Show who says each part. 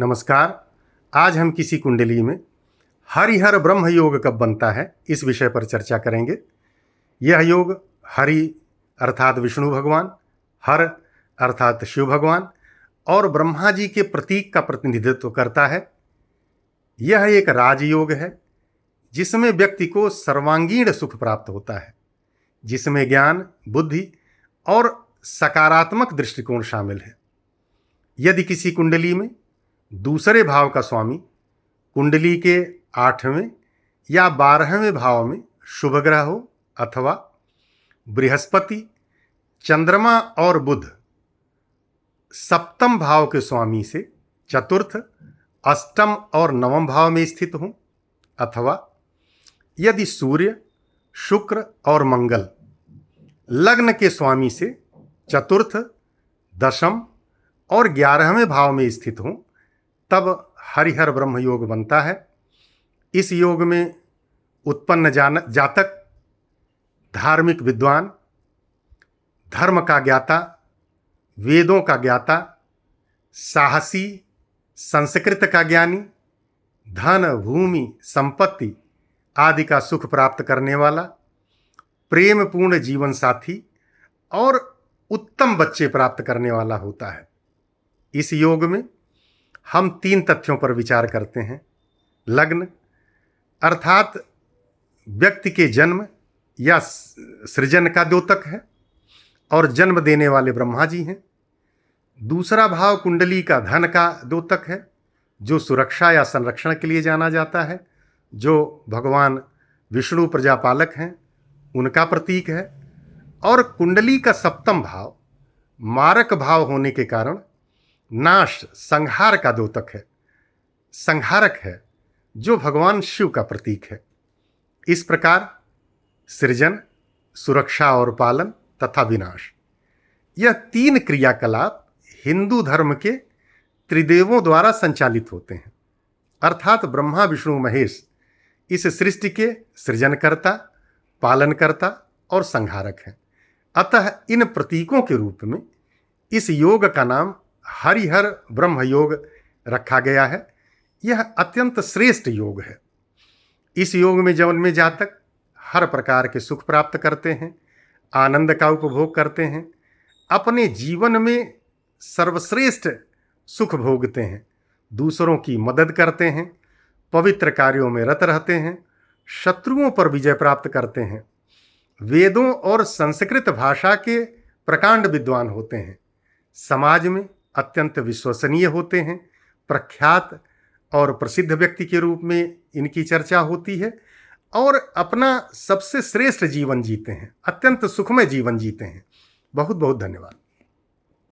Speaker 1: नमस्कार। आज हम किसी कुंडली में हरिहर ब्रह्म योग कब बनता है इस विषय पर चर्चा करेंगे। यह योग हरि अर्थात विष्णु भगवान, हर अर्थात शिव भगवान और ब्रह्मा जी के प्रतीक का प्रतिनिधित्व करता है। यह एक राजयोग है जिसमें व्यक्ति को सर्वांगीण सुख प्राप्त होता है, जिसमें ज्ञान, बुद्धि और सकारात्मक दृष्टिकोण शामिल है। यदि किसी कुंडली में दूसरे भाव का स्वामी कुंडली के 8वें या 12वें भाव में शुभ ग्रह हो अथवा बृहस्पति, चंद्रमा और बुध सप्तम भाव के स्वामी से चतुर्थ, अष्टम और नवम भाव में स्थित हों, अथवा यदि सूर्य, शुक्र और मंगल लग्न के स्वामी से चतुर्थ, दशम और 11वें भाव में स्थित हों, तब हरिहर ब्रह्म योग बनता है। इस योग में उत्पन्न जातक धार्मिक विद्वान, धर्म का ज्ञाता, वेदों का ज्ञाता, साहसी, संस्कृत का ज्ञानी, धन, भूमि, संपत्ति आदि का सुख प्राप्त करने वाला, प्रेम पूर्ण जीवन साथी और उत्तम बच्चे प्राप्त करने वाला होता है। इस योग में हम 3 तथ्यों पर विचार करते हैं। लग्न अर्थात व्यक्ति के जन्म या सृजन का द्योतक है और जन्म देने वाले ब्रह्मा जी हैं। दूसरा भाव कुंडली का धन का द्योतक है, जो सुरक्षा या संरक्षण के लिए जाना जाता है, जो भगवान विष्णु प्रजापालक हैं, उनका प्रतीक है। और कुंडली का सप्तम भाव मारक भाव होने के कारण नाश, संहार का द्योतक है, संहारक है, जो भगवान शिव का प्रतीक है। इस प्रकार सृजन, सुरक्षा और पालन तथा विनाश, यह 3 क्रियाकलाप हिंदू धर्म के त्रिदेवों द्वारा संचालित होते हैं। अर्थात ब्रह्मा, विष्णु, महेश इस सृष्टि के सृजनकर्ता, पालनकर्ता और संहारक हैं। अतः इन प्रतीकों के रूप में इस योग का नाम हरिहर ब्रह्म योग रखा गया है। यह अत्यंत श्रेष्ठ योग है। इस योग में जन्मे जातक हर प्रकार के सुख प्राप्त करते हैं, आनंद का उपभोग करते हैं, अपने जीवन में सर्वश्रेष्ठ सुख भोगते हैं, दूसरों की मदद करते हैं, पवित्र कार्यों में रत रहते हैं, शत्रुओं पर विजय प्राप्त करते हैं, वेदों और संस्कृत भाषा के प्रकांड विद्वान होते हैं, समाज में अत्यंत विश्वसनीय होते हैं, प्रख्यात और प्रसिद्ध व्यक्ति के रूप में इनकी चर्चा होती है और अपना सबसे श्रेष्ठ जीवन जीते हैं, अत्यंत सुखमय जीवन जीते हैं। बहुत बहुत धन्यवाद।